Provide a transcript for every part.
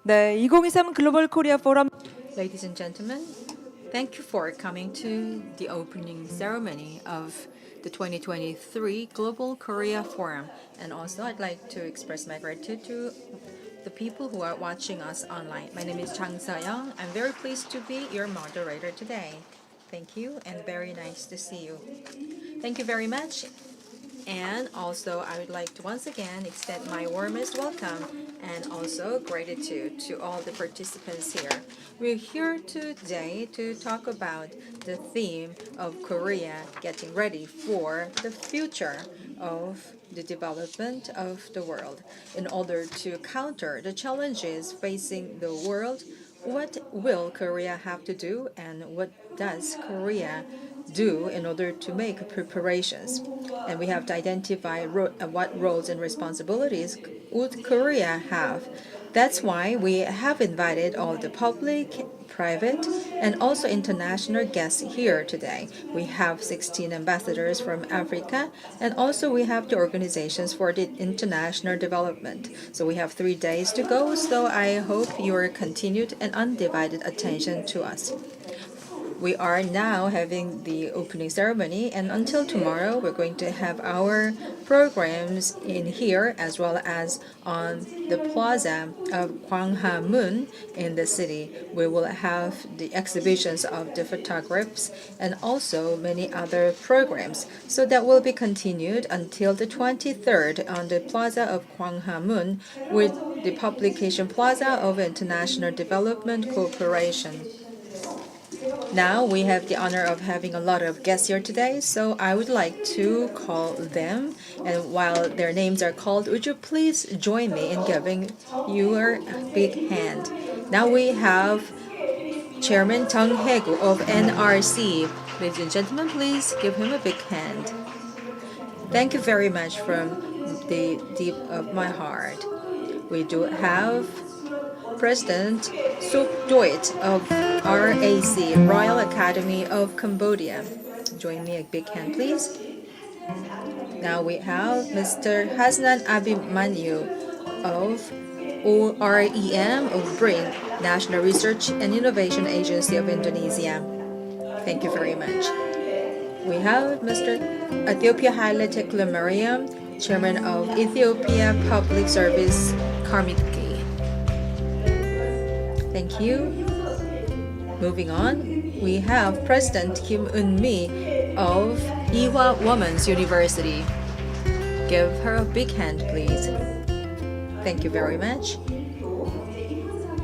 네, 2023 글로벌 코리아 포럼. Ladies and gentlemen, thank you for coming to the opening ceremony of the 2023 Global Korea Forum. And also, I'd like to express my gratitude to the people who are watching us online. My name is Chang Sa-young. I'm very pleased to be your moderator today. Thank you, and very nice to see you. Thank you very much. And also, I would like to once again extend my warmest welcome and also gratitude to all the participants here. We're here today to talk about the theme of Korea getting ready for the future of the development of the world. In order to counter the challenges facing the world, what will Korea have to do, and what does Korea do in order to make preparations? And we have to identify what roles and responsibilities would Korea have. That's why we have invited all the public, private, and also international guests here today. We have 16 ambassadors from Africa, and also we have the organizations for the international development. So we have 3 days to go, so I hope your continued and undivided attention to us. We are now having the opening ceremony, and until tomorrow, we're going to have our programs in here as well as on the plaza of Gwanghwamun in the city. We will have the exhibitions of the photographs and also many other programs. So that will be continued until the 23rd on the plaza of Gwanghwamun with the publication plaza of International Development Corporation. Now we have the honor of having a lot of guests here today, so I would like to call them. And while their names are called, would you please join me in giving your big hand? Now we have Chairman Tong Haegu of NRC. Ladies and gentlemen, please give him a big hand. Thank you very much from the deep of my heart. We do have President Sok Doit of RAC, Royal Academy of Cambodia. Join me a big hand, please. Now we have Mr. Hasnan Abimanyu of OREM of BRIN, National Research and Innovation Agency of Indonesia. Thank you very much. We have Mr. Ethiopia Haile Mariam, Chairman of Ethiopia Public Service Karmiki. Thank you. Moving on, we have President Kim Eun-mi of Ewha Women's University. Give her a big hand, please. Thank you very much.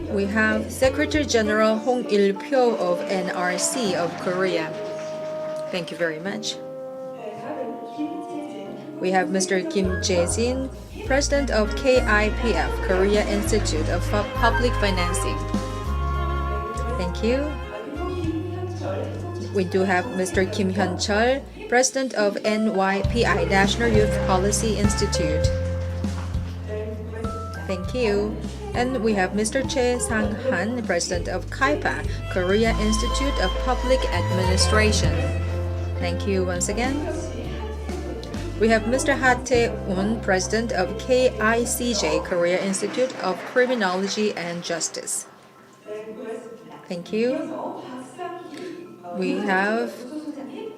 We have Secretary General Hong Il-pyo of NRC of Korea. Thank you very much. We have Mr. Kim Jae-jin, President of KIPF, Korea Institute of Public Financing. Thank you. We do have Mr. Kim Hyun-chul, President of NYPI, National Youth Policy Institute. Thank you. And we have Mr. Choi Sang-han, President of KIPA, Korea Institute of Public Administration. Thank you once again. We have Mr. Ha Tae-un, President of KICJ, Korea Institute of Criminology and Justice. Thank you. We have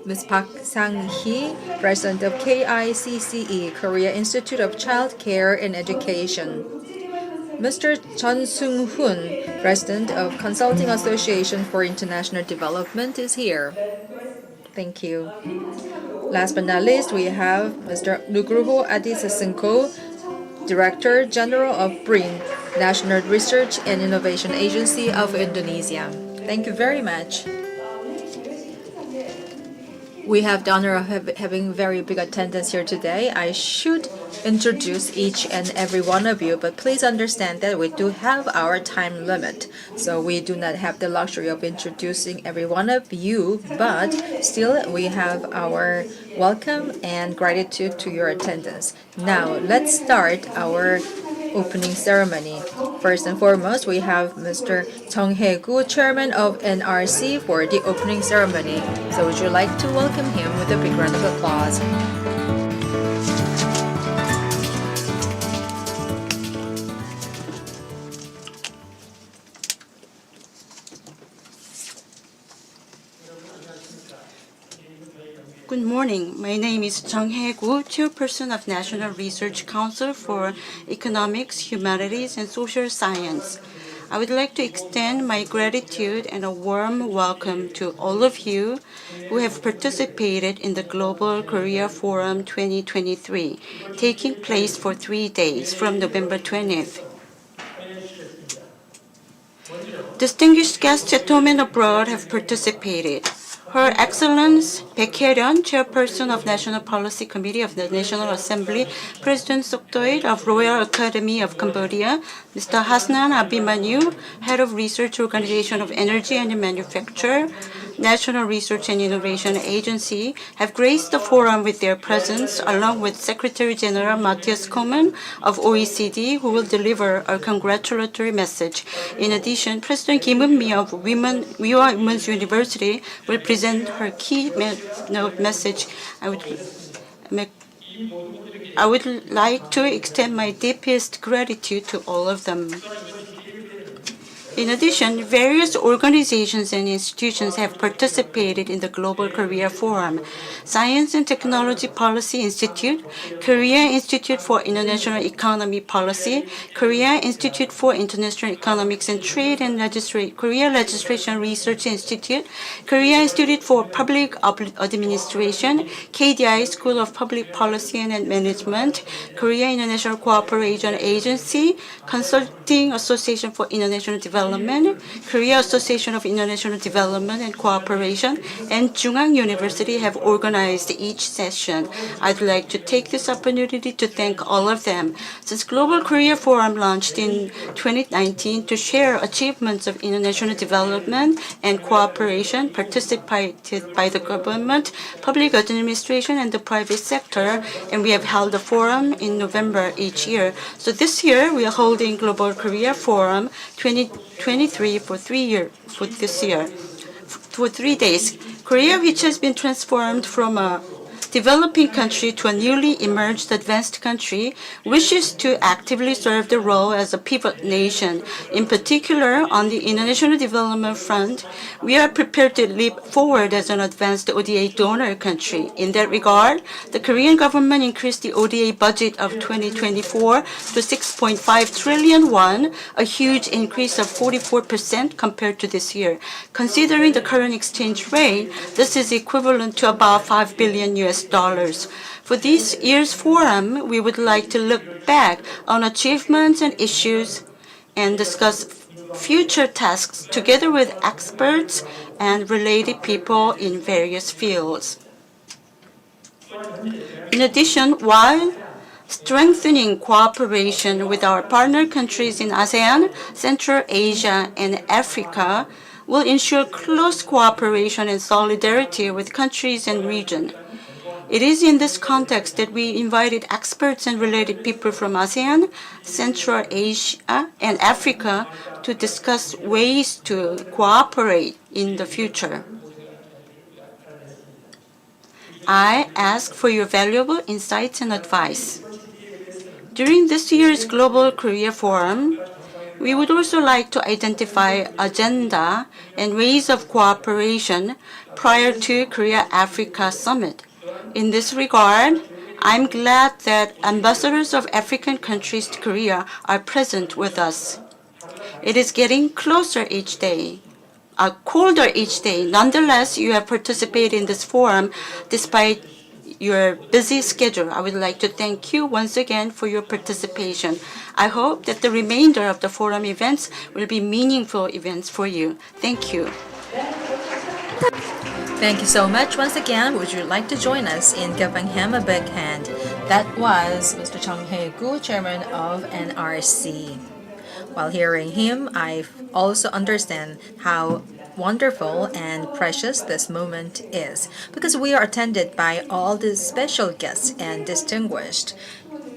Ms. Park Sang-hee, President of KICCE, Korea Institute of Child Care and Education. Mr. Chun Sung-hoon, President of Consulting Association for International Development, is here. Thank you. Last but not least, we have Mr. Nugroho Adisasenko, Director General of BRIN, National Research and Innovation Agency of Indonesia. Thank you very much. We have the honor of having very big attendance here today. I should introduce each and every one of you, but please understand that we do have our time limit. So we do not have the luxury of introducing every one of you, but still we have our welcome and gratitude to your attendance. Now let's start our opening ceremony. First and foremost, we have Mr. Tong Hae-gu, Chairman of NRC, for the opening ceremony. So would you like to welcome him with a big round of applause? Good morning. My name is Jung Hae-gu, Chairperson of National Research Council for Economics, Humanities, and Social Science. I would like to extend my gratitude and a warm welcome to all of you who have participated in the Global Korea Forum 2023, taking place for 3 days from November 20th. Distinguished guests at home and abroad have participated. Her Excellence Baek Hye-ryun, Chairperson of National Policy Committee of the National Assembly, President Sukdoil of Royal Academy of Cambodia, Mr. Hasnan Abimanyu, Head of Research Organization of Energy and Manufacture, National Research and Innovation Agency, have graced the forum with their presence, along with Secretary General Matthias Komen of OECD, who will deliver a congratulatory message. In addition, President Kim Eun-mi of Wiwa Women's University will present her keynote message. I would like to extend my deepest gratitude to all of them. In addition, various organizations and institutions have participated in the Global Korea Forum. Science and Technology Policy Institute, Korea Institute for International Economy Policy, Korea Institute for International Economics and Trade and Korea Legislation Research Institute, Korea Institute for Public Administration, KDI School of Public Policy and Management, Korea International Cooperation Agency, Consulting Association for International Development, Korea Association of International Development and Cooperation, and Jungang University have organized each session. I'd like to take this opportunity to thank all of them. Since Global Korea Forum launched in 2019 to share achievements of international development and cooperation participated by the government, public administration, and the private sector, and we have held a forum in November each year. So this year, we are holding Global Korea Forum 2023 for 3 days. Korea, which has been transformed from a developing country to a newly emerged advanced country, wishes to actively serve the role as a pivot nation. In particular, on the international development front, we are prepared to leap forward as an advanced ODA donor country. In that regard, the Korean government increased the ODA budget of 2024 to 6.5 trillion won, a huge increase of 44% compared to this year. Considering the current exchange rate, this is equivalent to about $5 billion. For this year's forum, we would like to look back on achievements and issues and discuss future tasks together with experts and related people in various fields. In addition, while strengthening cooperation with our partner countries in ASEAN, Central Asia, and Africa will ensure close cooperation and solidarity with countries and regions. It is in this context that we invited experts and related people from ASEAN, Central Asia, and Africa to discuss ways to cooperate in the future. I ask for your valuable insights and advice. During this year's Global Korea Forum, we would also like to identify agenda and ways of cooperation prior to Korea-Africa Summit. In this regard, I'm glad that ambassadors of African countries to Korea are present with us. It is getting closer each day, colder each day. Nonetheless, you have participated in this forum despite your busy schedule. I would like to thank you once again for your participation. I hope that the remainder of the forum events will be meaningful events for you. Thank you. Thank you so much once again. Would you like to join us in giving him a big hand? That was Mr. Jung Hae-gu, Chairman of NRC. While hearing him, I also understand how wonderful and precious this moment is, because we are attended by all the special guests and distinguished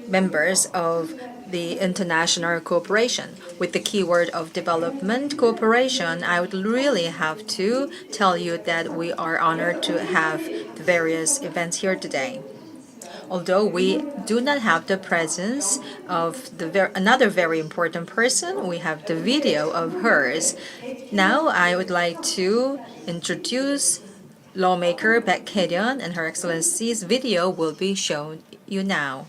members of the international cooperation. With the keyword of development cooperation, I would really have to tell you that we are honored to have the various events here today. Although we do not have the presence of another very important person, we have the video of hers. Now I would like to introduce lawmaker Baek Hye-ryun and Her Excellency's video will be shown you now.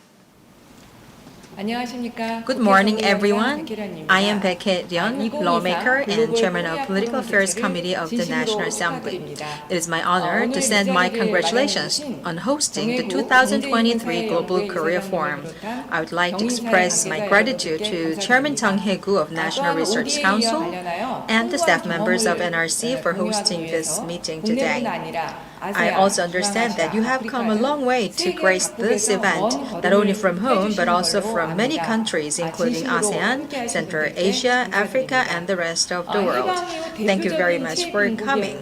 Good morning, everyone. I am Baek Hye-ryun, lawmaker and chairman of Political Affairs Committee of the National Assembly. It is my honor to send my congratulations on hosting the 2023 Global Korea Forum. I would like to express my gratitude to Chairman Jung Hae-gu of National Research Council and the staff members of NRC for hosting this meeting today. I also understand that you have come a long way to grace this event, not only from home, but also from many countries, including ASEAN, Central Asia, Africa, and the rest of the world. Thank you very much for coming.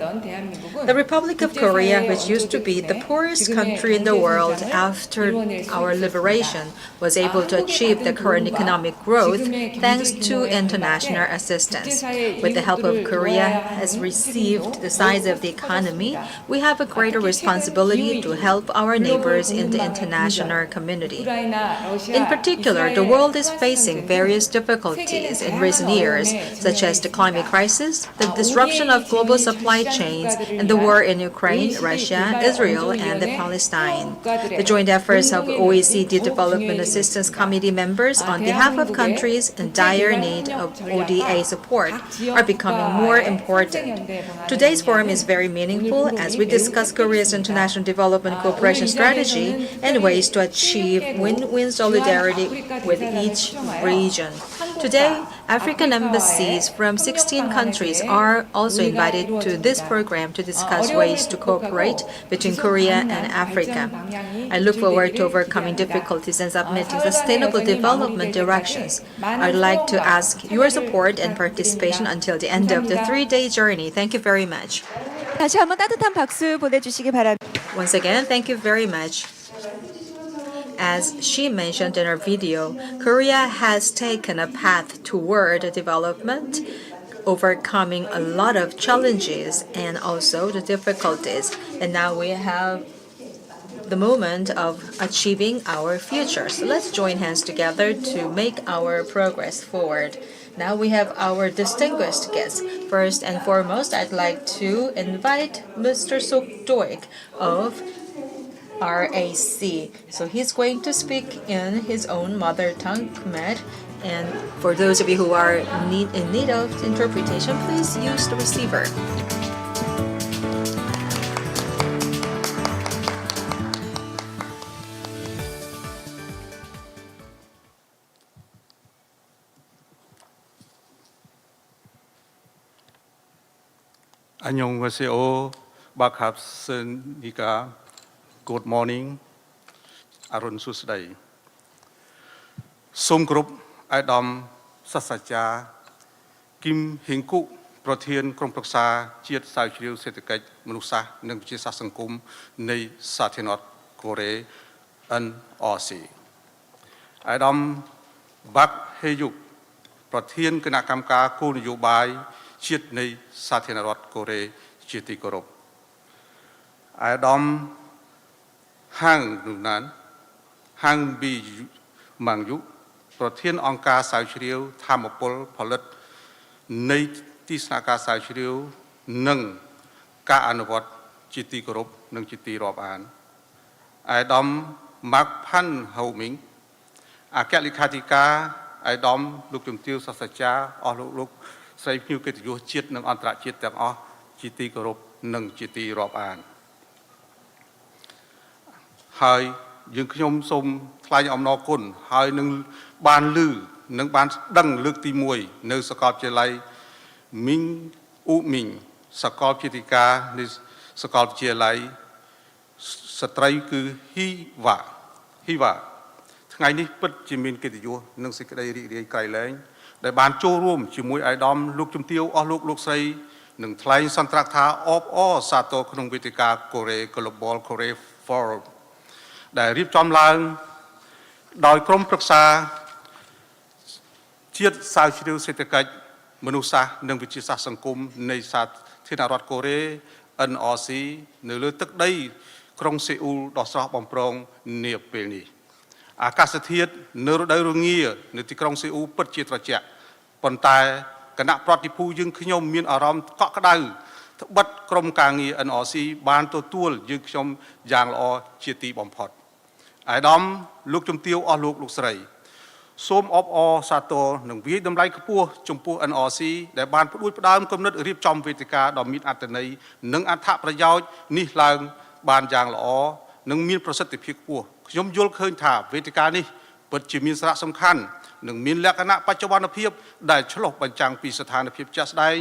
The Republic of Korea, which used to be the poorest country in the world after our liberation, was able to achieve the current economic growth thanks to international assistance. With the help of Korea has received the size of the economy, we have a greater responsibility to help our neighbors in the international community. In particular, the world is facing various difficulties in recent years, such as the climate crisis, the disruption of global supply chains, and the war in Ukraine, Russia, Israel, and Palestine. The joint efforts of OECD Development Assistance Committee members on behalf of countries in dire need of ODA support are becoming more important. Today's forum is very meaningful as we discuss Korea's international development cooperation strategy and ways to achieve win-win solidarity with each region. Today, African embassies from 16 countries are also invited to this program to discuss ways to cooperate between Korea and Africa. I look forward to overcoming difficulties and submitting sustainable development directions. I'd like to ask your support and participation until the end of the 3-day journey. Thank you very much. 다시 한번 따뜻한 박수 보내주시기 바랍니다. Once again, thank you very much. As she mentioned in her video, Korea has taken a path toward development, overcoming a lot of challenges and also the difficulties. And now we have the moment of achieving our future. So let's join hands together to make our progress forward. Now we have our distinguished guests. First and foremost, I'd like to invite Mr. Sok Doik of RAC. So he's going to speak in his own mother tongue, Khmer. And for those of you who are in need of interpretation, please use the receiver. 안녕하세요. 반갑습니다. Good morning. อรุณสุสดิ์សូមគោរពអាយដាមសាស្ត្រាចារ្យគឹមហេងគុប្រធានក្រុមប្រឹក្សាជាតិស្រាវជ្រាវសេដ្ឋកិច្ចមនុស្សសាស្ត្រនិងវិទ្យាសាស្ត្រសង្គមនៃសាធារណរដ្ឋកូរ៉េ NRC អាយដាមបាក់ហេយុកប្រធានគណៈកម្មការគោលនយោបាយជាតិនៃសាធារណរដ្ឋកូរ៉េជាទីគោរពអាយដាមហាងនូណានហាងប៊ីម៉ាំងយុប្រធានអង្គការស្រាវជ្រាវធម្មពលផលិតនៃទីស្នាក់ការស្រាវជ្រាវនិងការអនុវត្តជាទីគោរពនិងជាទីរាប់អានអាយដាមម៉ាក់ផាន់ហូមីងអគ្គលេខាធិការអាយដាមលោកជំទាវសាស្ត្រាចារ្យអស់លោកស្រីភ្ញៀវកិត្តិយសជាតិនិងអន្តរជាតិទាំងអស់ជាទីគោរពនិងជាទីរាប់អានហើយយើងខ្ញុំសូមថ្លែងអំណរគុណហើយនឹងបានឮនិងបានដឹងលើកទី1នៅសាកលវិទ្យាល័យមីងអ៊ូមីងសាកលវិទ្យាការនៃសាកលវិទ្យាល័យស្ត្រីគឺហ៊ីវ៉ាថ្ងៃនេះពិតជាមានកិត្តិយសនិងសេចក្តីរីករាយក្រៃលែងដែលបានចូលរួមជាមួយអាយដាមលោកជំទាវអស់លោកស្រីនឹងថ្លែងសន្ទរកថាអបអរសាទរក្នុងវេទិកាកូរ៉េ Global Korea Forum ដែលរៀបចំឡើងដោយក្រុមប្រឹក្សាជាតិស្រាវជ្រាវសេដ្ឋកិច្ចមនុស្សសាស្ត្រនិងវិទ្យាសាស្ត្រសង្គមនៃសាធារណរដ្ឋកូរ៉េ NRC នៅលើទឹកដីក្រុងសេអ៊ូលដ៏ស្រស់បំព្រងនាពេលនេះអាកាសធាតុនៅរដូវរងានៅទីក្រុងសេអ៊ូលពិតជាត្រជាក់ប៉ុន្តែគណៈប្រតិភូយើងខ្ញុំមានអារម្មណ៍កក់ក្ដៅត្បិត ក្រុមការងារ NRC បានទទួលយើងខ្ញុំយ៉ាងល្អជាទីបំផុតអាយដាមលោកជំទាវអស់លោកស្រីសូមអបអរសាទរនិងវាយតម្លៃខ្ពស់ចំពោះ NRC ដែលបានផ្ដួចផ្ដើមគំនិតរៀបចំវេទិកាដ៏មានអត្ថន័យនិងអត្ថប្រយោជន៍នេះឡើងបានយ៉ាងល្អនិងមានប្រសិទ្ធភាពខ្ពស់ខ្ញុំយល់ឃើញថាវេទិកានេះពិតជាមានសារៈសំខាន់និងមានលក្ខណៈបច្ចុប្បន្នភាពដែលឆ្លុះបញ្ចាំងពីស្ថានភាពជាក់ស្ដែង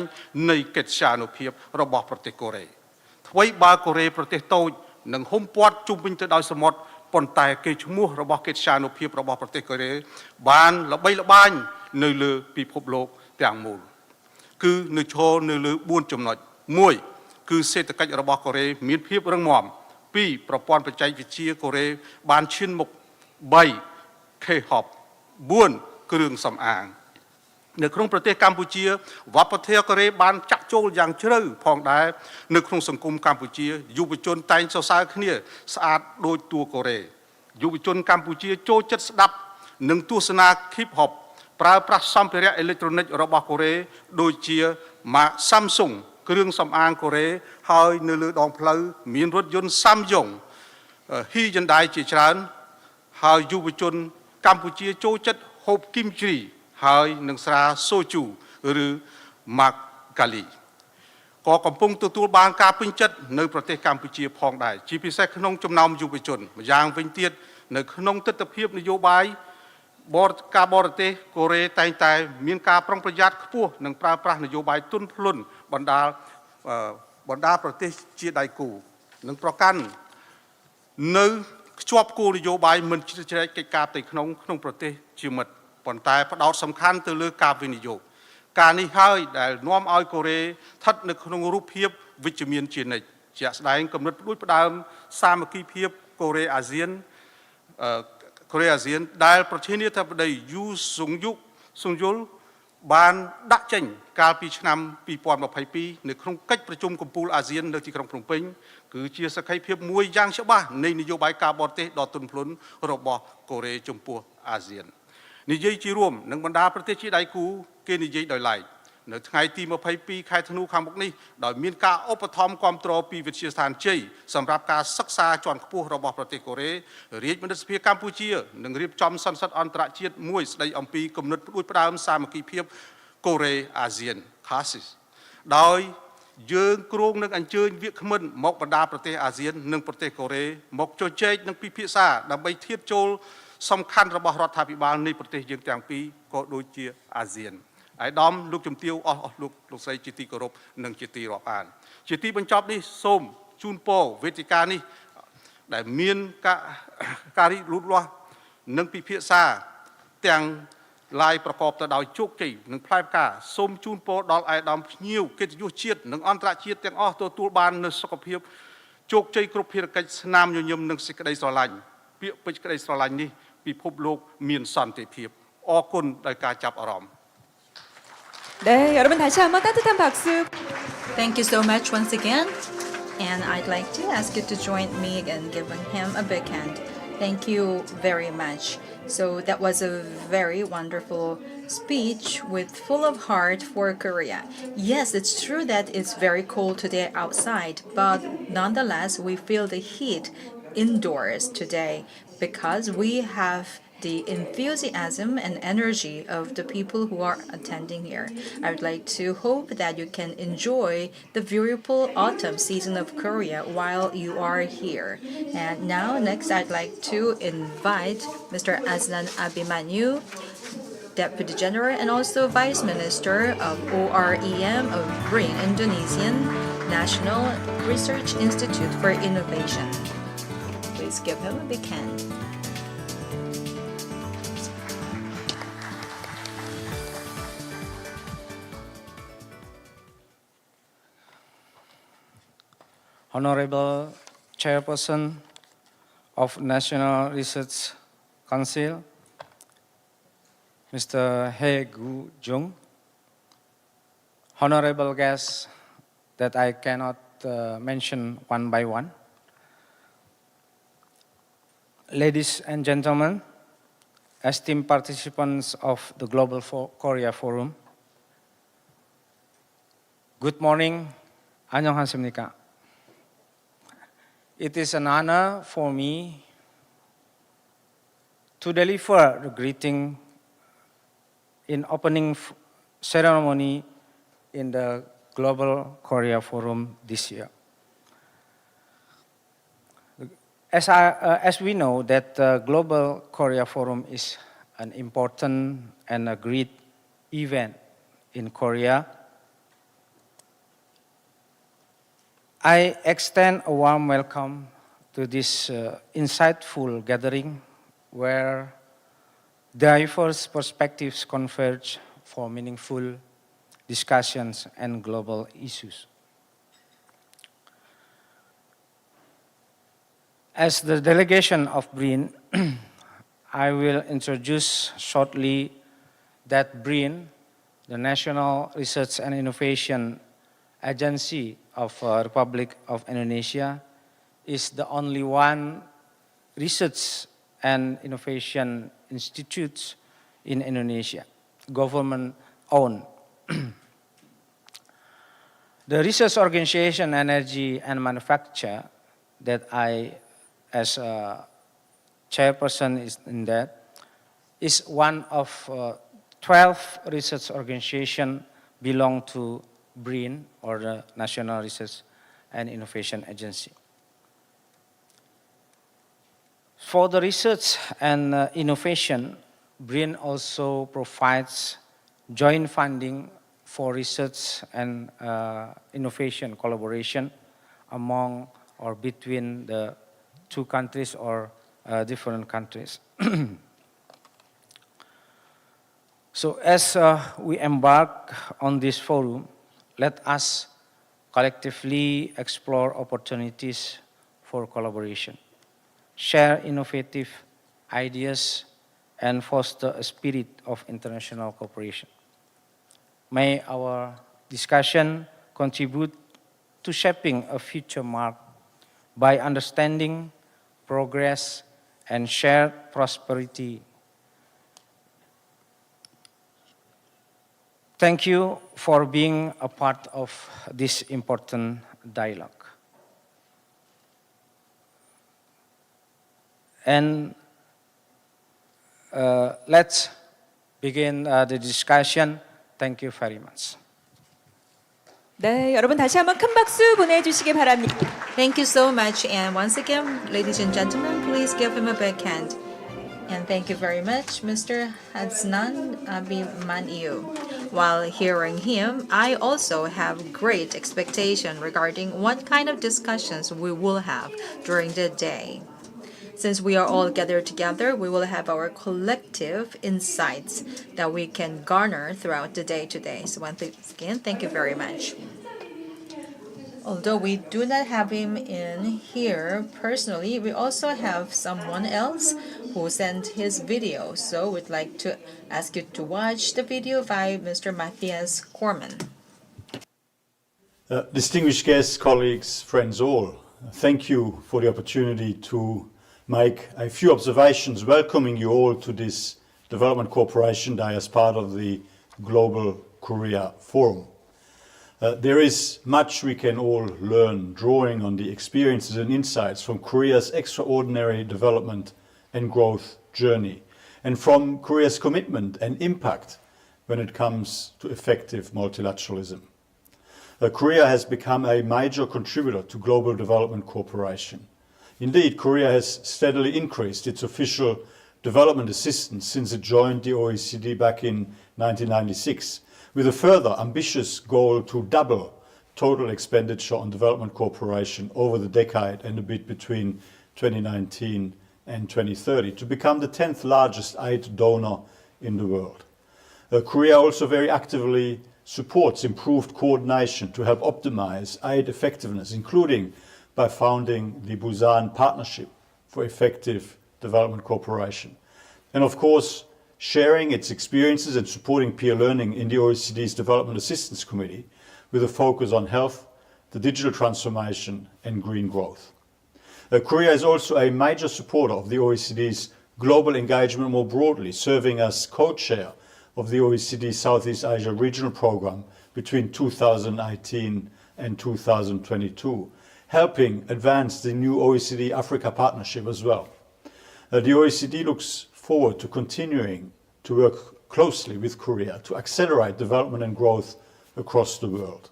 នៃកិត្យានុភាពរបស់ប្រទេសកូរ៉េថ្មីបើកូរ៉េប្រទេសតូចនិងហ៊ុំព័ទ្ធជុំវិញទៅដោយសមុទ្រប៉ុន្តែគេឈ្មោះរបស់កិត្យានុភាពរបស់ប្រទេសកូរ៉េបានល្បីល្បាញនៅលើពិភពលោកទាំងមូលគឺនៅឈរនៅលើ4ចំណុច1គឺសេដ្ឋកិច្ចរបស់កូរ៉េមានភាពរឹងមាំ2ប្រព័ន្ធបច្ចេកវិទ្យាកូរ៉េបានឈានមុខ3 K-pop 4គ្រឿងសម្អាងនៅក្នុងប្រទេសកម្ពុជាវប្បធម៌កូរ៉េបានចាក់ចូលយ៉ាងជ្រៅផងដែរនៅក្នុងសង្គមកម្ពុជាយុវជនតែងសរសើរគ្នាស្អាតដូចតួកូរ៉េយុវជនកម្ពុជាចូលចិត្តស្ដាប់និងទស្សនា K-pop ប្រើប្រាស់សម្ភារៈអេឡិចត្រូនិករបស់កូរ៉េដូចជា Samsung គ្រឿងសម្អាងកូរ៉េហើយនៅលើដងផ្លូវមានរថយន្ត Samyong Hyundai ជាច្រើនហើយយុវជនកម្ពុជាចូលចិត្តហូបគីមជ្រីហើយនឹងស្រាសូជូឬម៉ាកាលីក៏កំពុងទទួលបានការពេញចិត្តនៅប្រទេសកម្ពុជាផងដែរជាពិសេសក្នុងចំណោមយុវជនម្យ៉ាងវិញទៀតនៅក្នុងទស្សនវិជ្ជានយោបាយការបរទេសកូរ៉េតែងតែមានការប្រុងប្រយ័ត្នខ្ពស់និងប្រើប្រាស់នយោបាយទុនភ្លុនបណ្ដាប្រទេសជាដៃគូនិងប្រកាន់នៅខ្ជាប់គោលនយោបាយមិនជ្រៀតជ្រែកកិច្ចការផ្ទៃក្នុងប្រទេសជាមិត្តប៉ុន្តែផ្ដោតសំខាន់ទៅលើការវិនិយោគការនេះហើយដែលនាំឲ្យកូរ៉េស្ថិតនៅក្នុងរូបភាពវិជ្ជមានជានិច្ចជាក់ស្ដែងគំនិតផ្ដួចផ្ដើមសាមគ្គីភាពកូរ៉េអាស៊ានដែលប្រធានាធិបតីយូសុងយុលបានដាក់ចេញកាលពីឆ្នាំ2022នៅក្នុងកិច្ចប្រជុំកំពូលអាស៊ាននៅទីក្រុងភ្នំពេញគឺជាសក្ខីភាពមួយយ៉ាងច្បាស់នៃនយោបាយការបរទេសដ៏ទន់ភ្លន់របស់កូរ៉េចំពោះអាស៊ាននិយាយជារួមនឹងបណ្ដាប្រទេសជាដៃគូគេនិយាយដោយឡែកនៅថ្ងៃទី22ខែធ្នូខាងមុខនេះដោយមានការឧបត្ថម្ភគាំទ្រពីវិទ្យាស្ថានជ័យសម្រាប់ការសិក្សាជាន់ខ្ពស់របស់ប្រទេសកូរ៉េរាជមនស្សភាពកម្ពុជានឹងរៀបចំសន្និសីទអន្តរជាតិមួយស្ដីអំពីគំនិតផ្ដួចផ្ដើមសាមគ្គីភាពកូរ៉េអាស៊ាន CASIS ដោយយើងគ្រោងនឹងអញ្ជើញវាគ្មិនមកបណ្ដាប្រទេសអាស៊ាននិងប្រទេសកូរ៉េមកជជែកនិងពិភាក្សាដើម្បីធៀបចូលសំខាន់របស់រដ្ឋាភិបាលនៃប្រទេសយើងទាំងពីរក៏ដូចជាអាស៊ានអាយដាមលោកជំទាវអស់លោកស្រីជាទីគោរពនិងជាទីរាប់អានជាទីបញ្ចប់នេះសូមជូនពរវេទិកានេះដែលមានការរីកលូតលាស់និងពិភាក្សាទាំងឡាយប្រកបទៅដោយជោគជ័យនិងផ្លែផ្កាសូមជូនពរដល់អាយដាមភ្ញៀវកិត្តិយសជាតិនិងអន្តរជាតិទាំងអស់ទទួលបាននូវសុខភាពជោគជ័យគ្រប់ភារកិច្ចស្នាមញញឹមនិងសេចក្តីស្រឡាញ់ពាក្យពេចន៍ក្តីស្រឡាញ់នេះពិភពលោកមានសន្តិភាពអរគុណដោយការចាប់អារម្មណ៍ 네, 여러분 다시 한번 따뜻한 박수. Thank you so much once again. And I'd like to ask you to join me in giving him a big hand. Thank you very much. So that was a very wonderful speech with full of heart for Korea. Yes, it's true that it's very cold today outside, but nonetheless, we feel the heat indoors today because we have the enthusiasm and energy of the people who are attending here. I would like to hope that you can enjoy the beautiful autumn season of Korea while you are here. And now, next, I'd like to invite Mr. Azlan Abimanyu, Deputy General and also Vice Minister of OREM of BRIN, Indonesian National Research Institute for Innovation. Please give him a big hand. Honorable Chairperson of National Research Council, Mr. He Gu Jung, honorable guests that I cannot mention one by one, ladies and gentlemen, esteemed participants of the Global Korea Forum, good morning, 안녕하십니까? It is an honor for me to deliver the greeting in opening ceremony in the Global Korea Forum this year. As we know that the Global Korea Forum is an important and a great event in Korea, I extend a warm welcome to this insightful gathering where diverse perspectives converge for meaningful discussions and global issues. As the delegation of BRIN, I will introduce shortly that BRIN, the National Research and Innovation Agency of the Republic of Indonesia, is the only one research and innovation institute in Indonesia, government-owned. The research organization, energy and manufacture that I, as a chairperson in that, is one of 12 research organizations belong to BRIN, or the National Research and Innovation Agency. For the research and innovation, BRIN also provides joint funding for research and innovation collaboration among or between the two countries or different countries. So as we embark on this forum, let us collectively explore opportunities for collaboration, share innovative ideas, and foster a spirit of international cooperation. May our discussion contribute to shaping a future marked by understanding, progress, and shared prosperity. Thank you for being a part of this important dialogue. And let's begin the discussion. Thank you very much. 네, 여러분 다시 한번 큰 박수 보내주시기 바랍니다. Thank you so much. And once again, ladies and gentlemen, please give him a big hand. And thank you very much, Mr. Hadsnan Abimaniu. While hearing him, I also have great expectation regarding what kind of discussions we will have during the day. Since we are all gathered together, we will have our collective insights that we can garner throughout the day today. So once again, thank you very much. Although we do not have him in here personally, we also have someone else who sent his video. So we'd like to ask you to watch the video by Mr. Matthias Korman. Distinguished guests, colleagues, friends all, thank you for the opportunity to make a few observations welcoming you all to this Development Cooperation Day as part of the Global Korea Forum. There is much we can all learn drawing on the experiences and insights from Korea's extraordinary development and growth journey, and from Korea's commitment and impact when it comes to effective multilateralism. Korea has become a major contributor to global development cooperation. Indeed, Korea has steadily increased its official development assistance since it joined the OECD back in 1996, with a further ambitious goal to double total expenditure on development cooperation over the decade and a bit between 2019 and 2030, to become the 10th largest aid donor in the world. Korea also very actively supports improved coordination to help optimize aid effectiveness, including by founding the Busan Partnership for Effective Development Cooperation. And of course, sharing its experiences and supporting peer learning in the OECD's Development Assistance Committee with a focus on health, the digital transformation and green growth. Korea is also a major supporter of the OECD's global engagement more broadly, serving as co-chair of the OECD Southeast Asia Regional Programme between 2018 and 2022, helping advance the new OECD-Africa partnership as well. The OECD looks forward to continuing to work closely with Korea to accelerate development and growth across the world.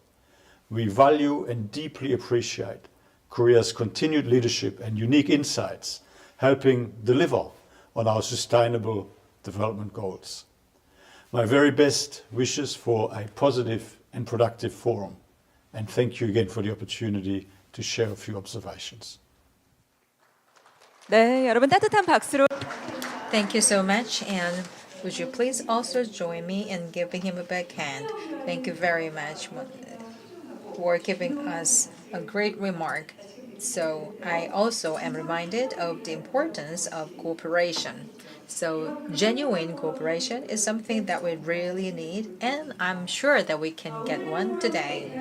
We value and deeply appreciate Korea's continued leadership and unique insights, helping deliver on our sustainable development goals. My very best wishes for a positive and productive forum, and thank you again for the opportunity to share a few observations. 네, 여러분 따뜻한 박수로 Thank you so much, and would you please also join me in giving him a big hand? Thank you very much for giving us a great remark. So I also am reminded of the importance of cooperation. So genuine cooperation is something that we really need, and I'm sure that we can get one today.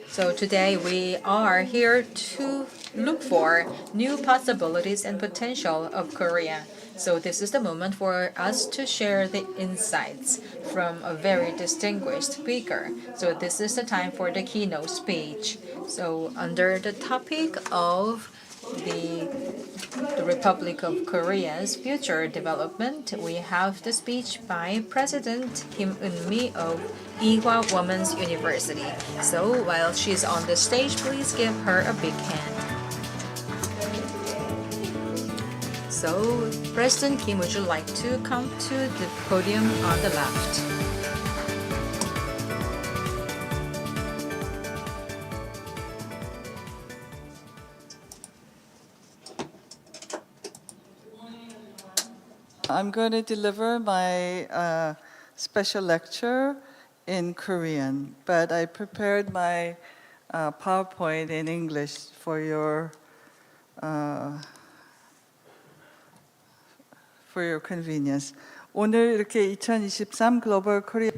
So today we are here to look for new possibilities and potential of Korea. So this is the moment for us to share the insights from a very distinguished speaker. So this is the time for the keynote speech. So under the topic of the Republic of Korea's future development, we have the speech by President Kim Eun-mi of Ewha Women's University. So while she's on the stage, please give her a big hand. So President Kim, would you like to come to the podium on the left? I'm going to deliver my special lecture in Korean, but I prepared my PowerPoint in English for your convenience. 오늘 이렇게 2023 글로벌 코리아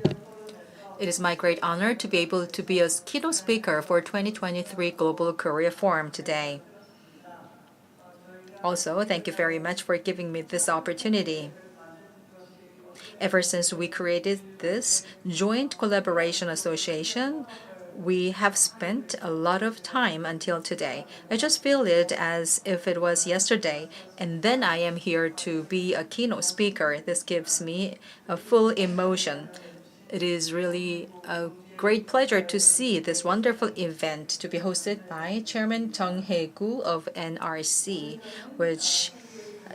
It is my great honor to be able to be a keynote speaker for 2023 Global Korea Forum today. Also, thank you very much for giving me this opportunity. Ever since we created this joint collaboration association, we have spent a lot of time until today. I just feel it as if it was yesterday, and then I am here to be a keynote speaker. This gives me a full emotion. It is really a great pleasure to see this wonderful event to be hosted by Chairman Chung Hae-gu of NRC, which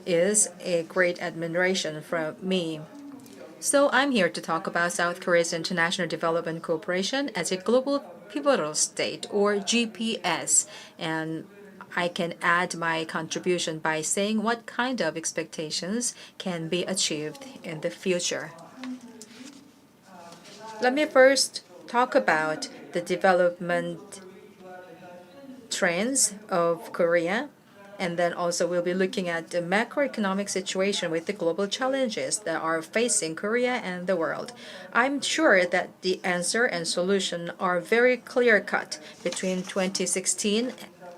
is a great admiration from me. So I'm here to talk about South Korea's International Development Cooperation as a global pivotal state, or GPS, and I can add my contribution by saying what kind of expectations can be achieved in the future. Let me first talk about the development trends of Korea, and then also we'll be looking at the macroeconomic situation with the global challenges that are facing Korea and the world. I'm sure that the answer and solution are very clear-cut between 2016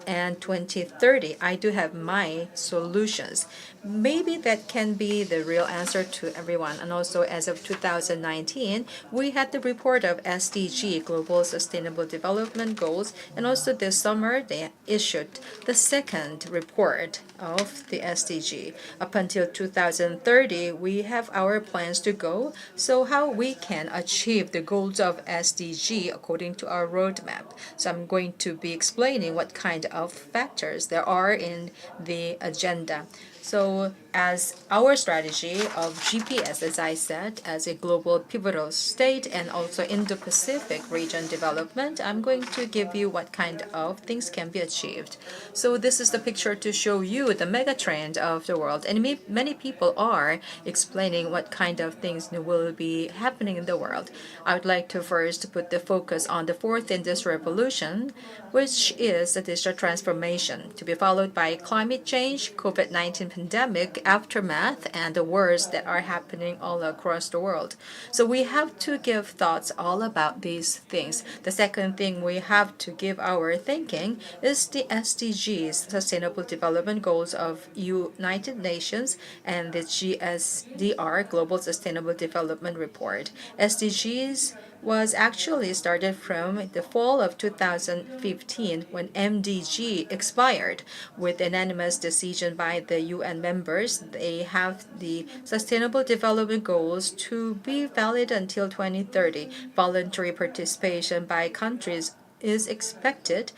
and 2030. I do have my solutions. Maybe that can be the real answer to everyone. And also, as of 2019, we had the report of SDG, Global Sustainable Development Goals, and also this summer they issued the second report of the SDG. Up until 2030, we have our plans to go. So how we can achieve the goals of SDG according to our roadmap. So I'm going to be explaining what kind of factors there are in the agenda. So as our strategy of GPS, as I said, as a global pivotal state and also Indo-Pacific region development, I'm going to give you what kind of things can be achieved. So this is the picture to show you the mega trend of the world. And many people are explaining what kind of things will be happening in the world. I would like to first put the focus on the fourth industrial revolution, which is the digital transformation, to be followed by climate change, COVID-19 pandemic aftermath and the wars that are happening all across the world. So we have to give thoughts all about these things. The second thing we have to give our thinking is the SDGs, Sustainable Development Goals of United Nations, and the GSDR, Global Sustainable Development Report. SDGs was actually started from the fall of 2015 when MDG expired. With unanimous decision by the UN members, they have the Sustainable Development Goals to be valid until 2030. Voluntary participation by countries is expected.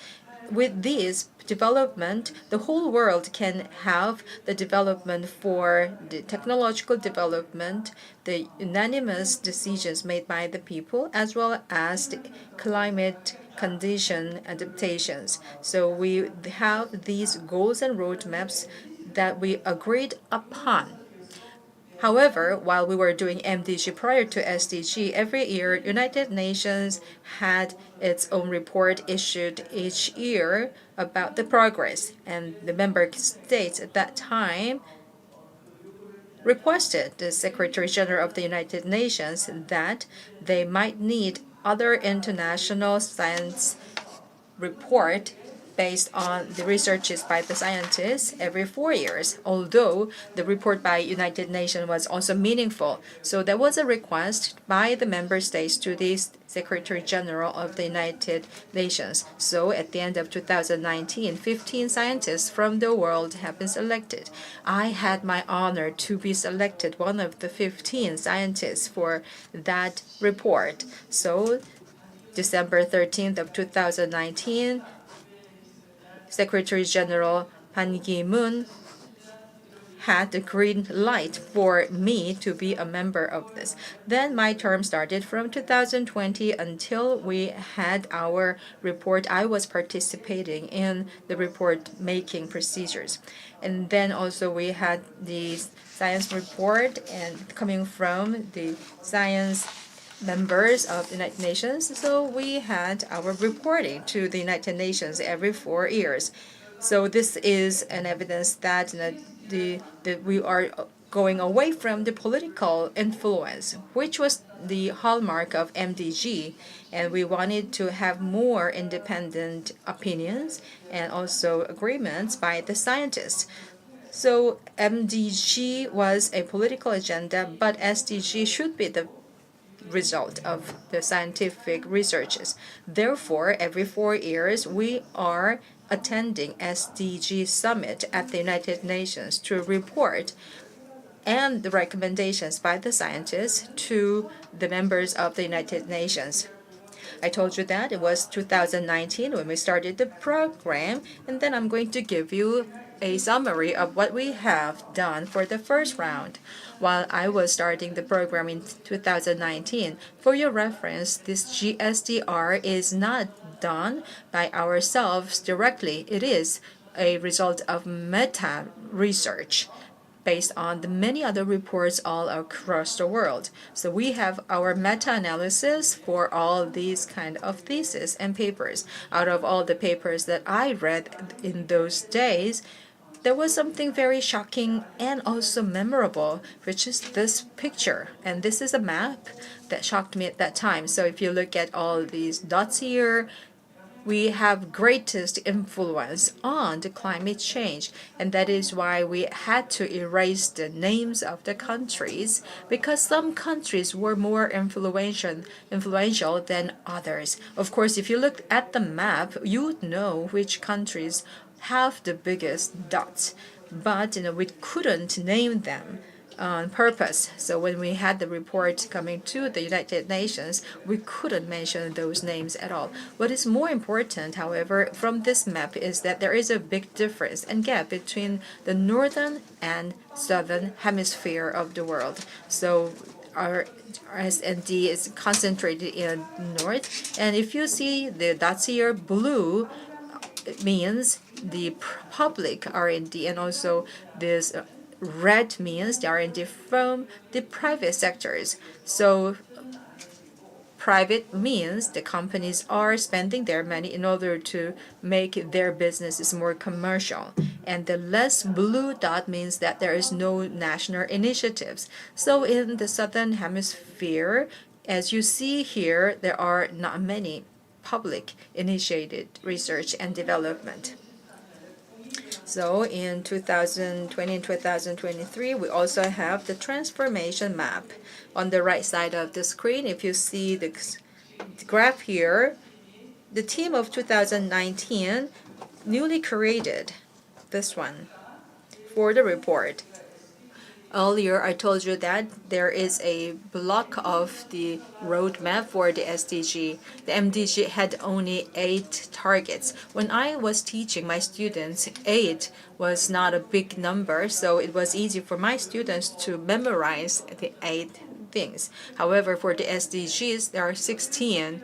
With these development, the whole world can have the development for the technological development, the unanimous decisions made by the people, as well as the climate condition adaptations. So we have these goals and roadmaps that we agreed upon. However, while we were doing MDG prior to SDG, every year United Nations had its own report issued each year about the progress, and the member states at that time requested the Secretary General of the United Nations that they might need other international science report based on the researches by the scientists every 4 years, although the report by United Nations was also meaningful. So there was a request by the member states to the Secretary General of the United Nations. So at the end of 2019, 15 scientists from the world have been selected. I had my honor to be selected one of the 15 scientists for that report. So December 13th of 2019, Secretary General Ban Ki-moon had the green light for me to be a member of this. Then my term started from 2020 until we had our report. I was participating in the report making procedures. And then also we had the science report and coming from the science members of the United Nations. So we had our reporting to the United Nations every 4 years. So this is an evidence that that we are going away from the political influence, which was the hallmark of MDG, and we wanted to have more independent opinions and also agreements by the scientists. So MDG was a political agenda, but SDG should be the result of the scientific researches. Therefore, every 4 years, we are attending SDG Summit at the United Nations to report and the recommendations by the scientists to the members of the United Nations. I told you that it was 2019 when we started the program, and then I'm going to give you a summary of what we have done for the first round. While I was starting the program in 2019, for your reference, this GSDR is not done by ourselves directly. It is a result of meta research based on the many other reports all across the world. So we have our meta-analysis for all these kind of theses and papers. Out of all the papers that I read in those days, there was something very shocking and also memorable, which is this picture. And this is a map that shocked me at that time. So if you look at all these dots here, we have greatest influence on the climate change, and that is why we had to erase the names of the countries, because some countries were more influential than others. Of course, if you look at the map, you would know which countries have the biggest dots, but we couldn't name them on purpose. So when we had the report coming to the United Nations, we couldn't mention those names at all. What is more important, however, from this map is that there is a big difference and gap between the northern and southern hemisphere of the world. So our S&D is concentrated in north, and if you see the dots here, blue means the public R&D, and also this red means the R&D from the private sectors. So private means, the companies are spending their money in order to make their businesses more commercial. And the less blue dot means that there is no national initiatives. So in the southern hemisphere, as you see here, there are not many public initiated research and development. So in 2020 and 2023, we also have the transformation map. On the right side of the screen, if you see the graph here, the team of 2019 newly created this one for the report. Earlier, I told you that there is a block of the roadmap for the SDG. The MDG had only 8 targets. When I was teaching my students, 8 was not a big number, so it was easy for my students to memorize the 8 things. However, for the SDGs, there are 16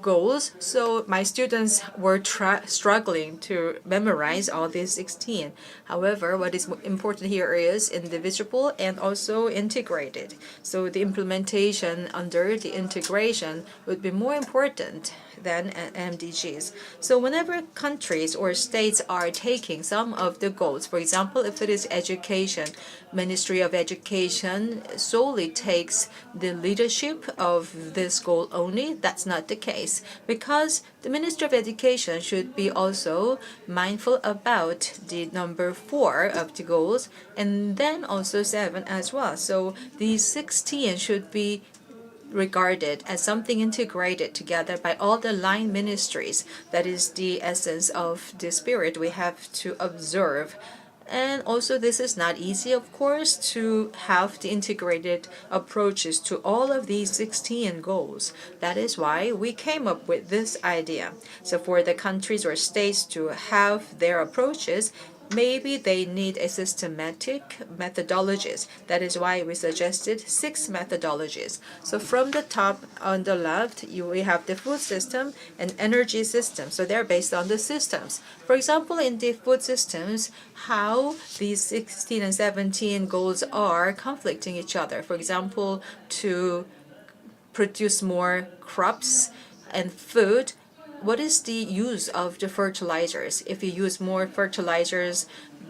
goals, so my students were struggling to memorize all these 16. However, what is important here is indivisible and also integrated. So the implementation under the integration would be more important than MDGs. So whenever countries or states are taking some of the goals, for example, if it is education, Ministry of Education solely takes the leadership of this goal only, that's not the case, because the Ministry of Education should be also mindful about the number 4 of the goals and then also 7 as well. So these 16 should be regarded as something integrated together by all the line ministries. That is the essence of the spirit we have to observe. And also, this is not easy, of course, to have the integrated approaches to all of these 16 goals. That is why we came up with this idea. So for the countries or states to have their approaches, maybe they need a systematic methodologies. That is why we suggested 6 methodologies. So from the top on the left, we have the food system and energy system. So they're based on the systems. For example, in the food systems, how these 16 and 17 goals are conflicting each other. For example, to produce more crops and food, what is the use of the fertilizers? If you use more fertilizers,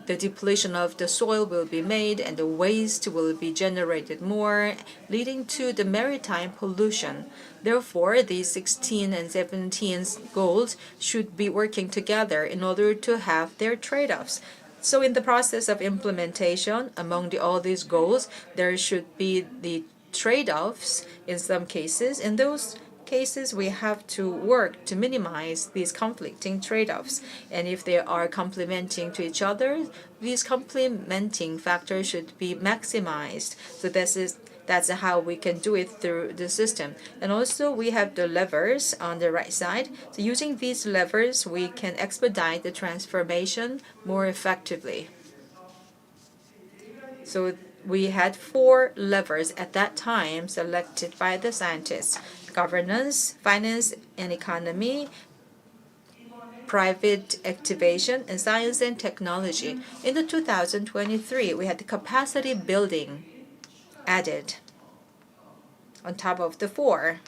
the depletion of the soil will be made and the waste will be generated more, leading to the maritime pollution. Therefore, these 16 and 17 goals should be working together in order to have their trade-offs. So in the process of implementation, among all these goals, there should be the trade-offs in some cases. In those cases, we have to work to minimize these conflicting trade-offs. And if they are complementing to each other, these complementing factors should be maximized. So that's how we can do it through the system. And also we have the levers on the right side. So using these levers, we can expedite the transformation more effectively. So we had 4 levers at that time selected by the scientists: governance, finance and economy, private activation, and science and technology. In the 2023, we had the capacity building added on top of the 4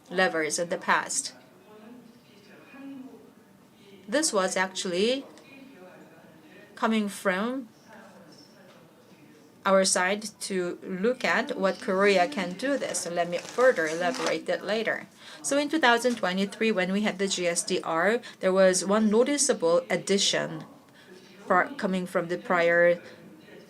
levers in the past. This was actually coming from our side to look at what Korea can do this. So let me further elaborate that later. So in 2023, when we had the GSDR, there was one noticeable addition coming from the prior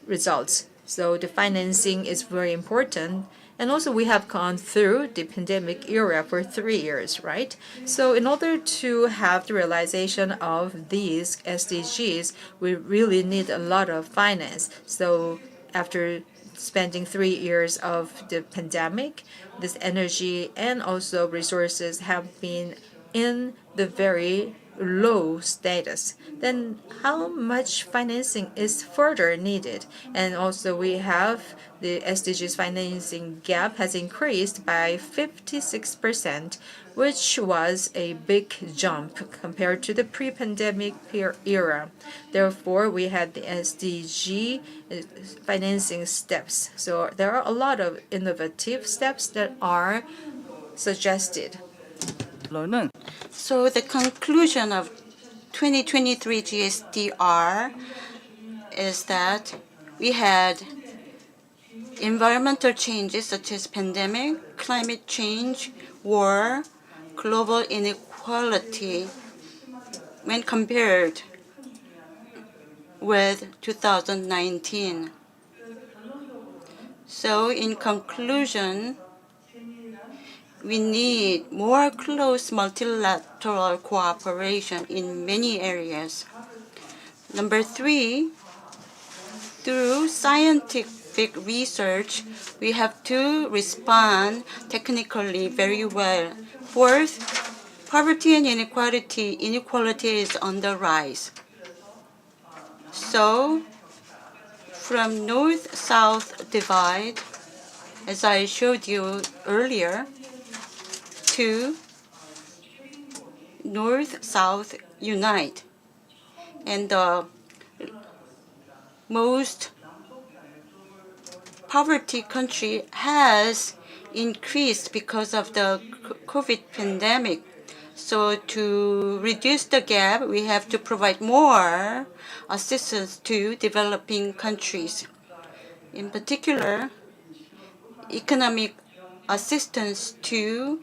results. So the financing is very important. And also we have gone through the pandemic era for 3 years, right? So in order to have the realization of these SDGs, we really need a lot of finance. So after spending 3 years of the pandemic, this energy and also resources have been in the very low status. Then how much financing is further needed? And also we have the SDGs financing gap has increased by 56%, which was a big jump compared to the pre-pandemic era. Therefore, we had the SDG financing steps. So there are a lot of innovative steps that are suggested. 로는 So the conclusion of 2023 GSDR is that we had environmental changes such as pandemic, climate change, war, global inequality when compared with 2019. So in conclusion, we need more close multilateral cooperation in many areas. Number 3, through scientific research, we have to respond technically very well. 4th, poverty and inequality is on the rise. So, from north-south divide, as I showed you earlier, to north-south unite. And the most poverty country has increased because of the COVID pandemic. So to reduce the gap, we have to provide more assistance to developing countries. In particular, economic assistance to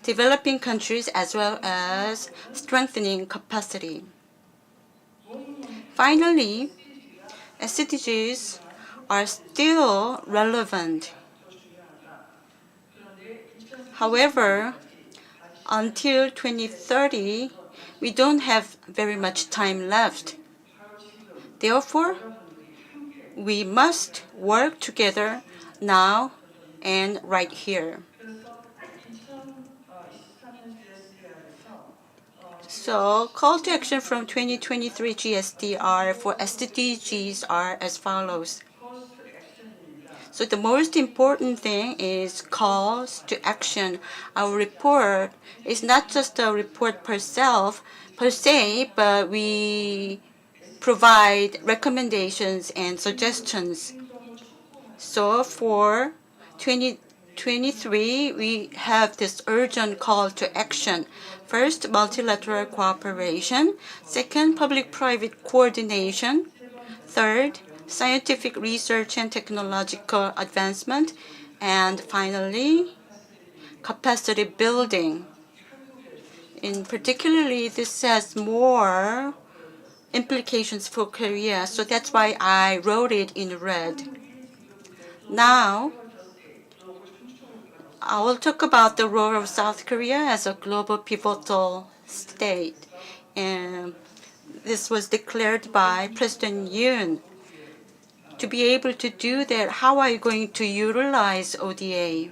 developing countries as well as strengthening capacity. Finally, SDGs are still relevant. However, until 2030, we don't have very much time left. Therefore, we must work together now and right here. So, call to action from 2023 GSDR for SDGs are as follows. So the most important thing is calls to action. Our report is not just a report per se, but we provide recommendations and suggestions. So for 2023, we have this urgent call to action. First, multilateral cooperation. Second, public-private coordination. Third, scientific research and technological advancement. And finally, capacity building. In particularly, this has more implications for Korea, so that's why I wrote it in red. Now, I will talk about the role of South Korea as a global pivotal state. And this was declared by President Yoon. To be able to do that, how are you going to utilize ODA?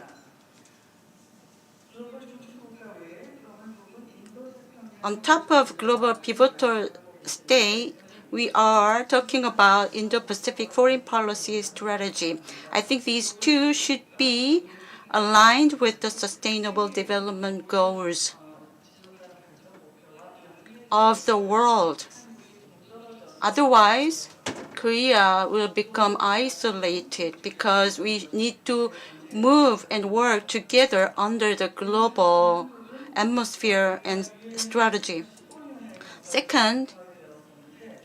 On top of global pivotal state, we are talking about Indo-Pacific foreign policy strategy. I think these two should be aligned with the sustainable development goals of the world. Otherwise, Korea will become isolated because we need to move and work together under the global atmosphere and strategy. Second,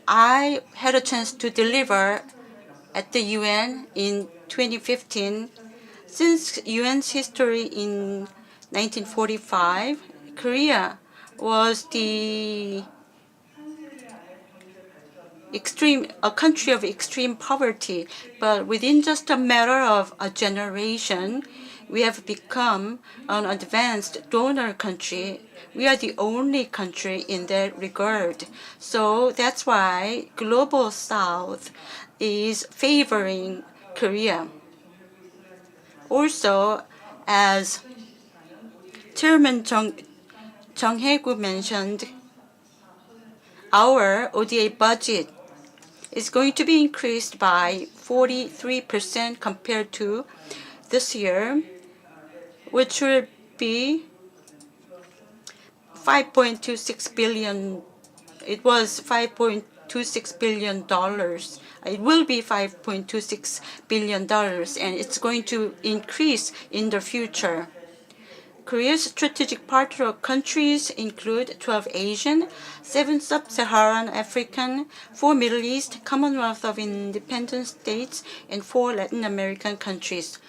I had a chance to deliver at the UN in 2015. Since UN's history in 1945, Korea was a country of extreme poverty, but within just a matter of a generation, we have become an advanced donor country. We are the only country in that regard. So that's why Global South is favoring Korea. Also, as Chairman Jung Hae-gu mentioned, our ODA budget is going to be increased by 43% compared to this year, which will be 5.26 billion. It was $5.26 billion. It will be $5.26 billion, and it's going to increase in the future. Korea's strategic partner countries include 12 Asian, 7 sub-Saharan African, 4 Middle East, Commonwealth of Independent States, and 4 Latin American countries,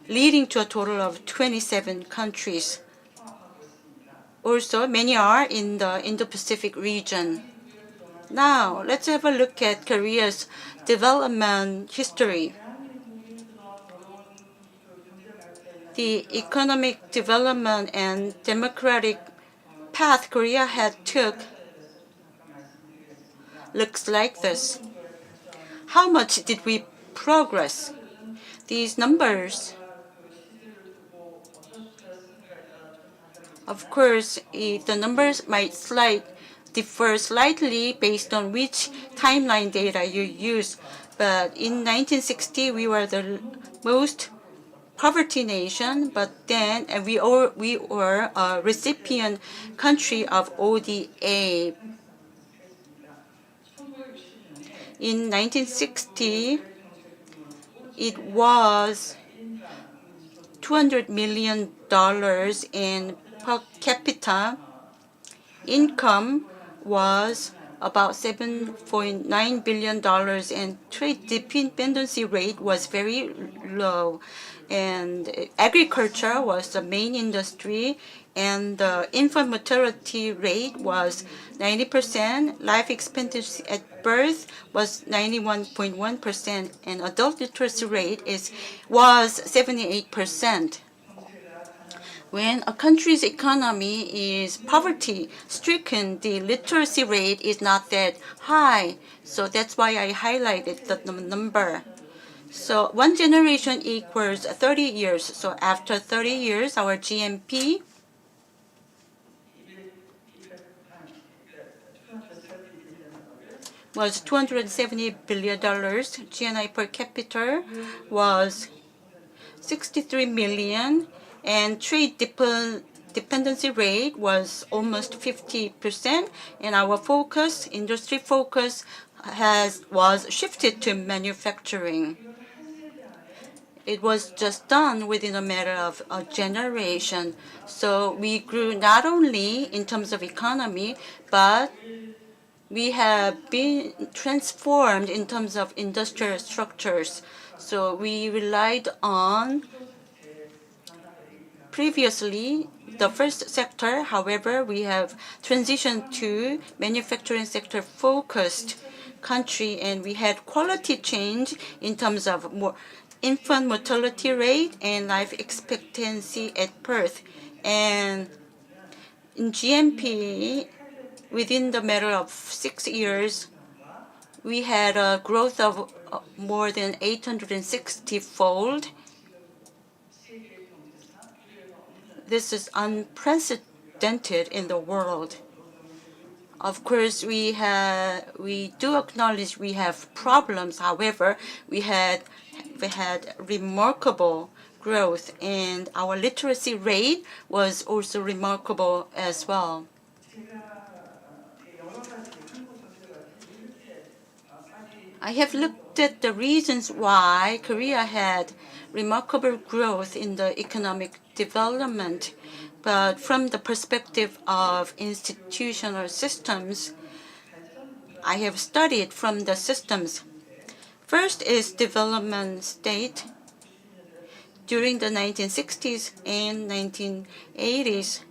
leading to a total of 27 countries. Also, many are in the Indo-Pacific region. Now, let's have a look at Korea's development history. The economic development and democratic path Korea had took looks like this. How much did we progress? These numbers, of course, the numbers might differ slightly based on which timeline data you use. But in 1960, we were the most poverty nation, but then we were a recipient country of ODA. In 1960, it was $200 million in per capita income was about $7.9 billion, and trade dependency rate was very low. And agriculture was the main industry, and the infant mortality rate was 90%. Life expectancy at birth was 91.1%, and adult literacy rate was 78%. When a country's economy is poverty-stricken, the literacy rate is not that high. So that's why I highlighted the number. So one generation equals 30 years. So after 30 years, our GNP was $270 billion. GNI per capita was 63 million. And trade dependency rate was almost 50%, and our focus, industry focus, was shifted to manufacturing. It was just done within a matter of a generation. So we grew not only in terms of economy, but we have been transformed in terms of industrial structures. So we relied on previously the first sector. However, we have transitioned to manufacturing sector focused country, and we had quality change in terms of more infant mortality rate and life expectancy at birth. And in GNP, within the matter of 6 years, we had a growth of more than 860-fold. This is unprecedented in the world. Of course, we do acknowledge we have problems. However, we had remarkable growth, and our literacy rate was also remarkable as well. I have looked at the reasons why Korea had remarkable growth in the economic development, but from the perspective of institutional systems, I have studied from the systems. First is development state. During the 1960s and 1980s,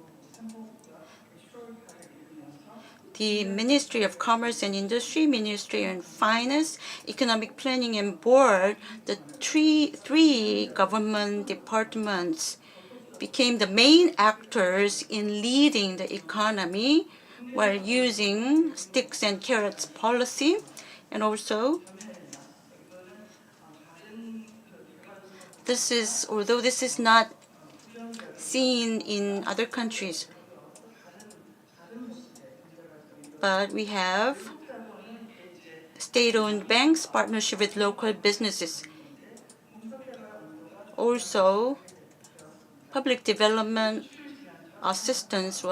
the Ministry of Commerce and Industry, Ministry of Finance, Economic Planning and Board, the three government departments became the main actors in leading the economy while using sticks and carrots policy. And also, although this is not seen in other countries, but we have state-owned banks, partnership with local businesses. Also, public development assistance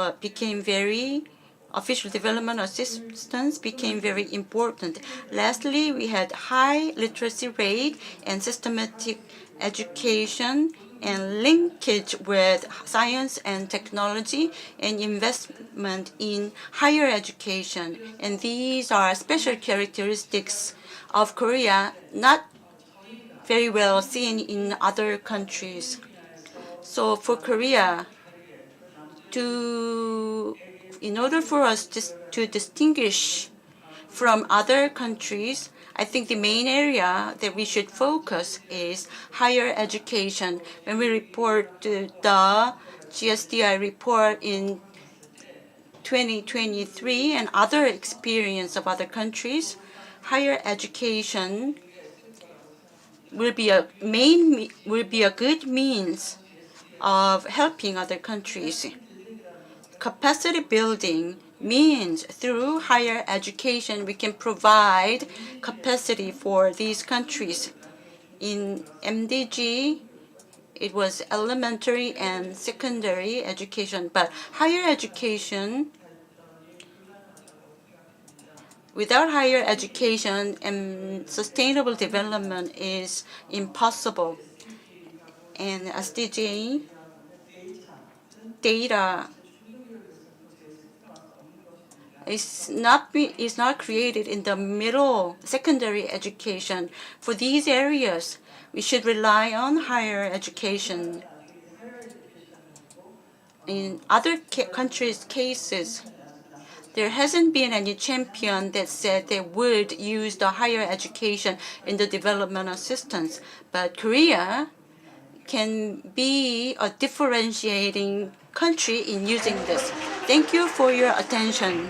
official development assistance became very important. Lastly, we had high literacy rate and systematic education and linkage with science and technology and investment in higher education. And these are special characteristics of Korea, not very well seen in other countries. So for Korea, in order for us to distinguish from other countries, I think the main area that we should focus is higher education. When we report the GSDI report in 2023 and other experience of other countries, higher education will be a good means of helping other countries. Capacity building means through higher education we can provide capacity for these countries. In MDG, it was elementary and secondary education, but higher education, without higher education and sustainable development is impossible. And SDG data is not created in the middle secondary education. For these areas, we should rely on higher education. In other countries' cases, there hasn't been any champion that said they would use the higher education in the development assistance. But Korea can be a differentiating country in using this. Thank you for your attention.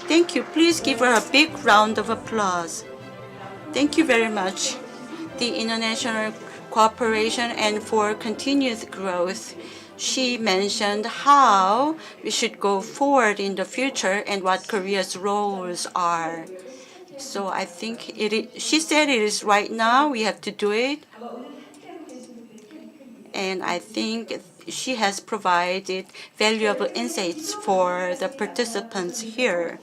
Thank you. Please give her a big round of applause. Thank you very much. The international cooperation and for continuous growth. She mentioned how we should go forward in the future and what Korea's roles are. So I think she said it is right now, we have to do it. And I think she has provided valuable insights for the participants here.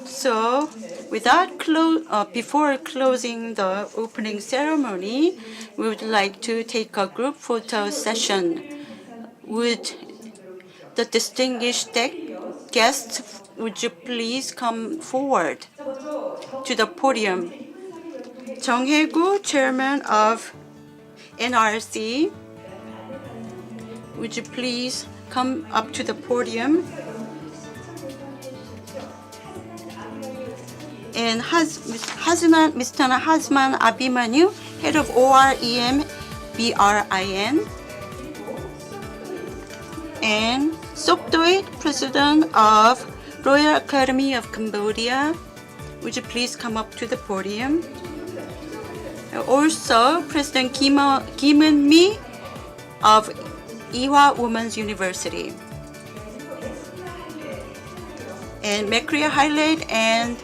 So, before closing the opening ceremony, we would like to take a group photo session. Would the distinguished guests, would you please come forward to the podium? Jung Hae-gu, Chairman of NRC, would you please come up to the podium? And Mr. Hazman Abhimanyu, Head of OREM BRIN, and Sokdoit, President of Royal Academy of Cambodia, would you please come up to the podium? Also, President Kim Eun-mi of Ewha Women's University, and Mekria Haile and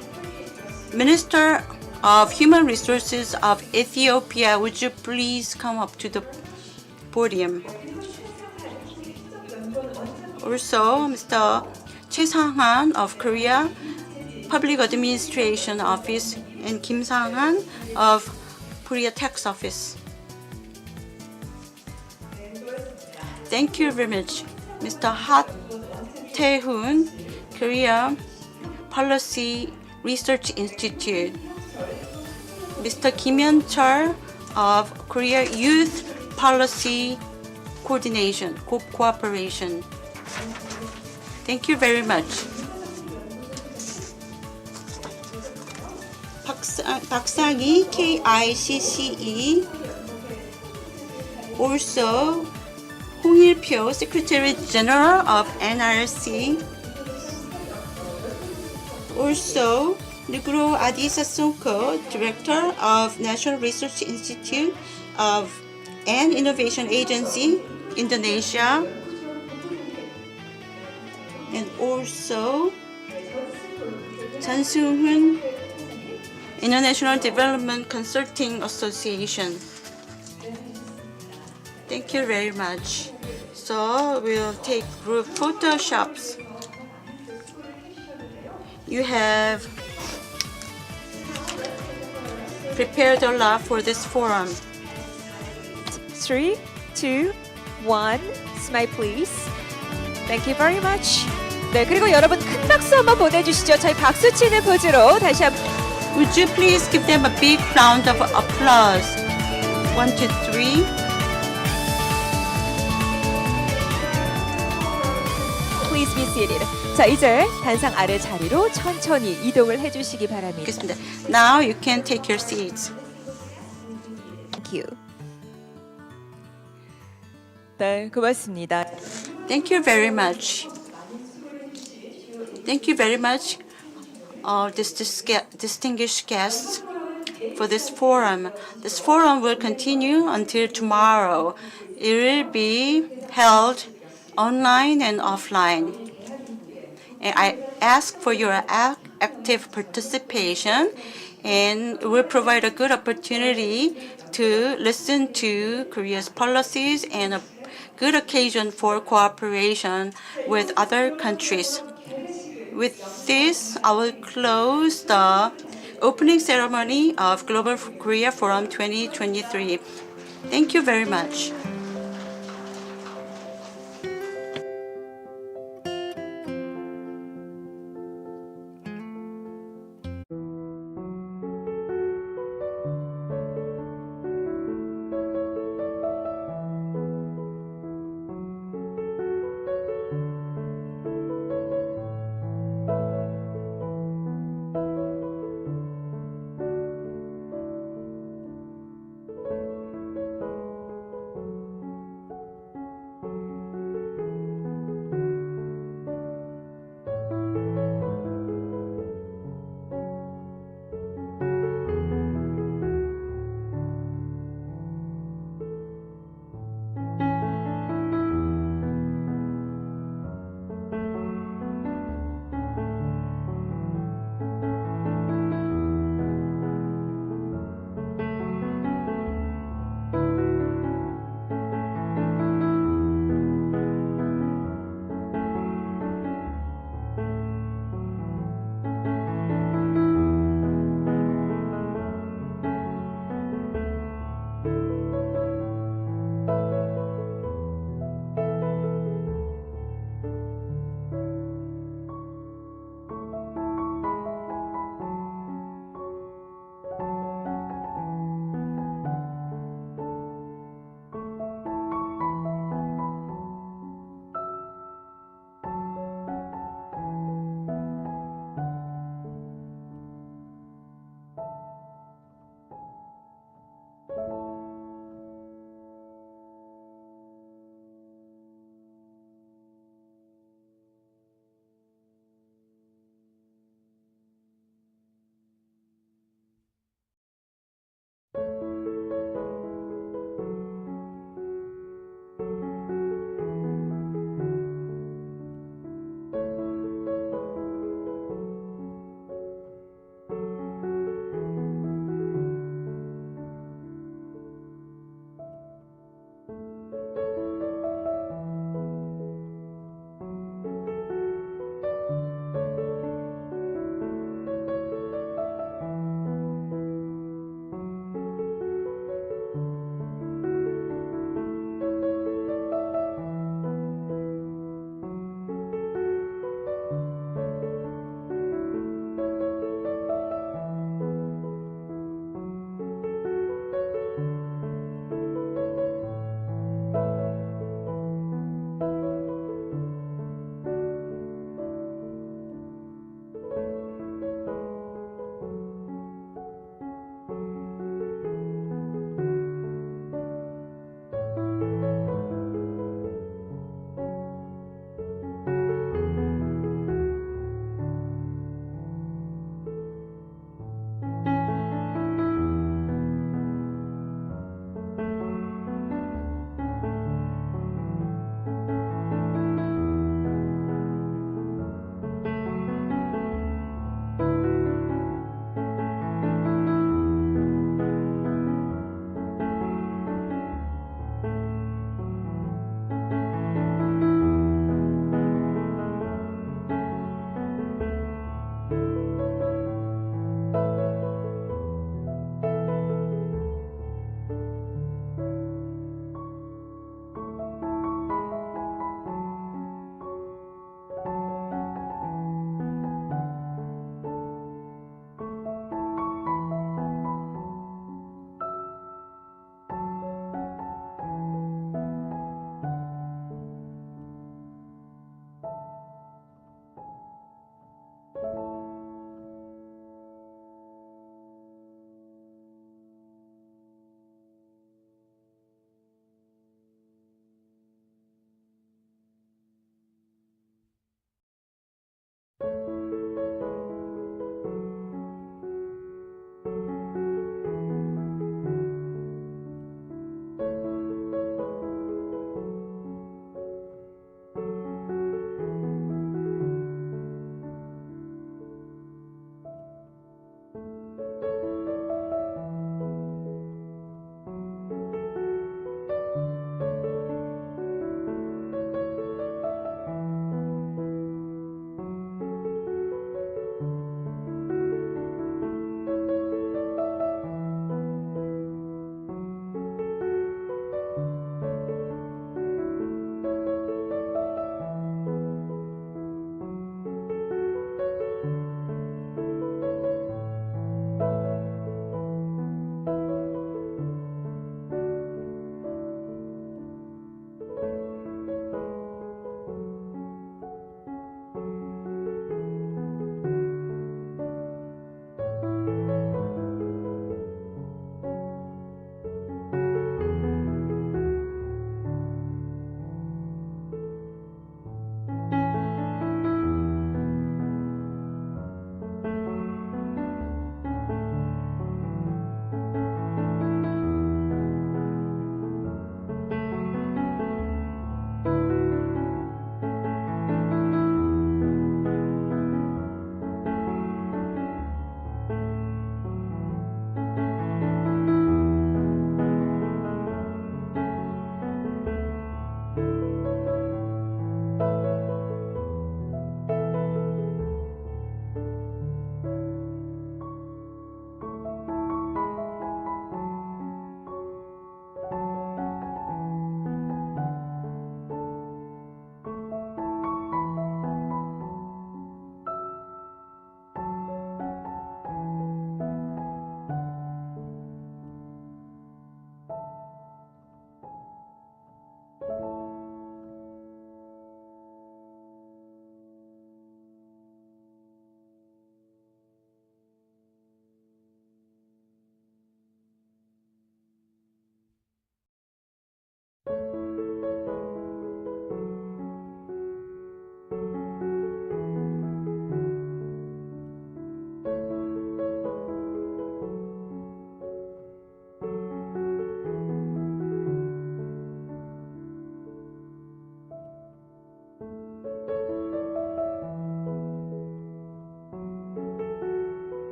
Minister of Human Resources of Ethiopia, would you please come up to the podium? Also, Mr. Choi Sang-han of Korea Public Administration Office and Kim Sang-han of Korea Tax Office. Thank you very much. Mr. Ha Tae-hoon, Korea Policy Research Institute. Mr. Kim Yeon-chul of Korea Youth Policy Cooperation. Thank you very much. 박상희, KICCE. Also, Hong Il-pyo, Secretary General of NRC. Also, Nugro Adisa Sonko, Director of National Research Institute and Innovation Agency, Indonesia. And also, Chan Sung-hoon, International Development Consulting Association. Thank you very much. So we'll take group photoshops. You have prepared a lot for this forum. It's 3, 2, 1. Smile please. Thank you very much. 네, 그리고 여러분 큰 박수 한번 보내주시죠. 저희 박수 치는 포즈로 다시 한번. Would you please give them a big round of applause? 1, 2, 3. Please be seated. 자, 이제 단상 아래 자리로 천천히 이동을 해주시기 바랍니다. 알겠습니다. Now you can take your seats. Thank you. 네, 고맙습니다. Thank you very much. Thank you very much, distinguished guests, for this forum. This forum will continue until tomorrow. It will be held online and offline. And I ask for your active participation, and will provide a good opportunity to listen to Korea's policies and a good occasion for cooperation with other countries. With this, I will close the opening ceremony of Global Korea Forum 2023. Thank you very much.